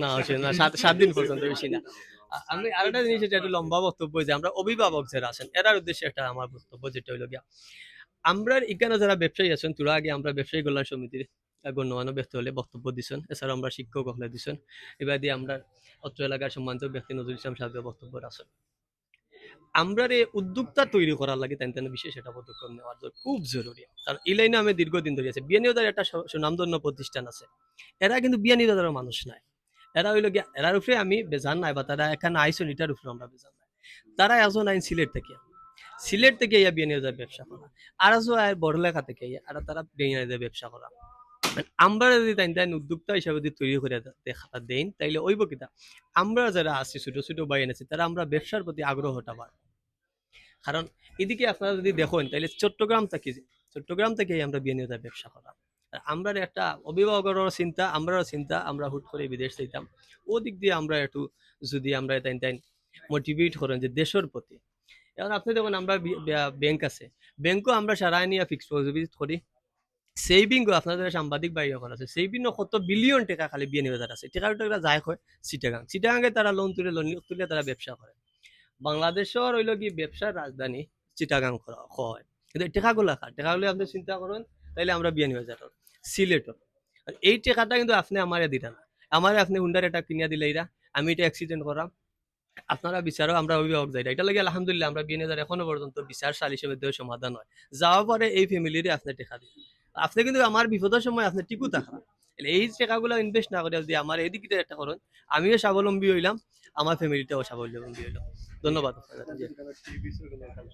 না আসলে না, 7 দিন পর্যন্ত, বেশি না। আমি আরেকটা জিনিস, এটা একটু লম্বা বক্তব্য, যে আমরা অভিভাবক যারা আছেন এরার উদ্দেশ্যে একটা আমার বক্তব্য, যেটা হইলো গিয়া, আমরা এখানে যারা ব্যবসায়ী আছেন, তোরা আগে আমরা ব্যবসায়ী কল্যাণ সমিতির গণ্যমান্য ব্যক্তি হলে বক্তব্য দিছেন, এছাড়াও আমরা শিক্ষক হলে দিছেন, এবার দিয়ে আমরা অত্র এলাকার সম্মানিত ব্যক্তি নজরুল ইসলাম সাহেবের বক্তব্য আছেন। আমরা রে উদ্যোক্তা তৈরি করার লাগে তাই বিশেষ একটা পদক্ষেপ নেওয়ার খুব জরুরি। কারণ এই লাইনে আমি দীর্ঘদিন ধরে আছি। বিয়ানীবাজার একটা সুনামধন্য প্রতিষ্ঠান আছে, এরা কিন্তু বিয়ানীবাজারের মানুষ নাই। এরা হইলো গিয়া, এরার উপরে আমি বেজান নাই, বা তারা এখানে আইসন, এটার উপরে আমরা বেজান নাই। তারা একজন আইন সিলেট থেকে ইয়া বিয়ানীবাজার ব্যবসা করা, আর আছো আয় বড়লেখা থেকে ইয়া, আর তারা বিয়ানীবাজার ব্যবসা করা। আমরা যদি তাই তাই উদ্যোক্তা হিসাবে যদি তৈরি করে দেখা দেন, তাইলে ওইব কিতা, আমরা যারা আছি ছোট ছোট বাইন আছি, তারা আমরা ব্যবসার প্রতি আগ্রহটা বাড়বো। কারণ এদিকে আপনারা যদি দেখেন, তাহলে চট্টগ্রাম থেকে আমরা বিনিয়োগের ব্যবসা করা। আর আমরা একটা অভিভাবকেরও চিন্তা, আমরাও চিন্তা, আমরা হুট করে বিদেশ যাইতাম, ও দিক দিয়ে আমরা একটু যদি আমরা তাই তাই মোটিভেট করেন যে দেশের প্রতি। এখন আপনি দেখুন, আমরা ব্যাংক আছে, ব্যাংকও আমরা সারাই নিয়ে ফিক্সড ডিপোজিট করি। সেভিংও আপনাদের সাংবাদিক ভাই এখন আছে, সেভিংও কত বিলিয়ন টাকা খালি বিনিয়োগ আছে, টাকা যায় হয় চিটাগাঙে তারা লোন তুলে তারা ব্যবসা করে। বাংলাদেশের হইল কি ব্যবসার রাজধানী চিটাগাং হয়, কিন্তু এই টেকাগুলো টেকাগুলো আপনি চিন্তা করেন, তাইলে আমরা বিয়ানীবাজার সিলেটর, এই টেকাটা কিন্তু আপনি আমারে দিটা না, আমারে আপনি হুন্ডার এটা কিনিয়া দিলে এরা, আমি এটা অ্যাক্সিডেন্ট করাম, আপনারা বিচারও আমরা অভিভাবক যাই, এটা লাগে আলহামদুলিল্লাহ আমরা বিয়ানীবাজার এখনো পর্যন্ত বিচার সালিসের মধ্যে সমাধান হয়, যাওয়ার পরে এই ফ্যামিলিরই আপনি টেকা দিন, আপনি কিন্তু আমার বিপদের সময় আপনি টিকু থাকা। এই টাকাগুলো ইনভেস্ট না করে যদি আমার এদিকে একটা করেন, আমিও স্বাবলম্বী হইলাম, আমার ফ্যামিলিটাও স্বাবলম্বী হইলাম। ধন্যবাদ আপনাদের।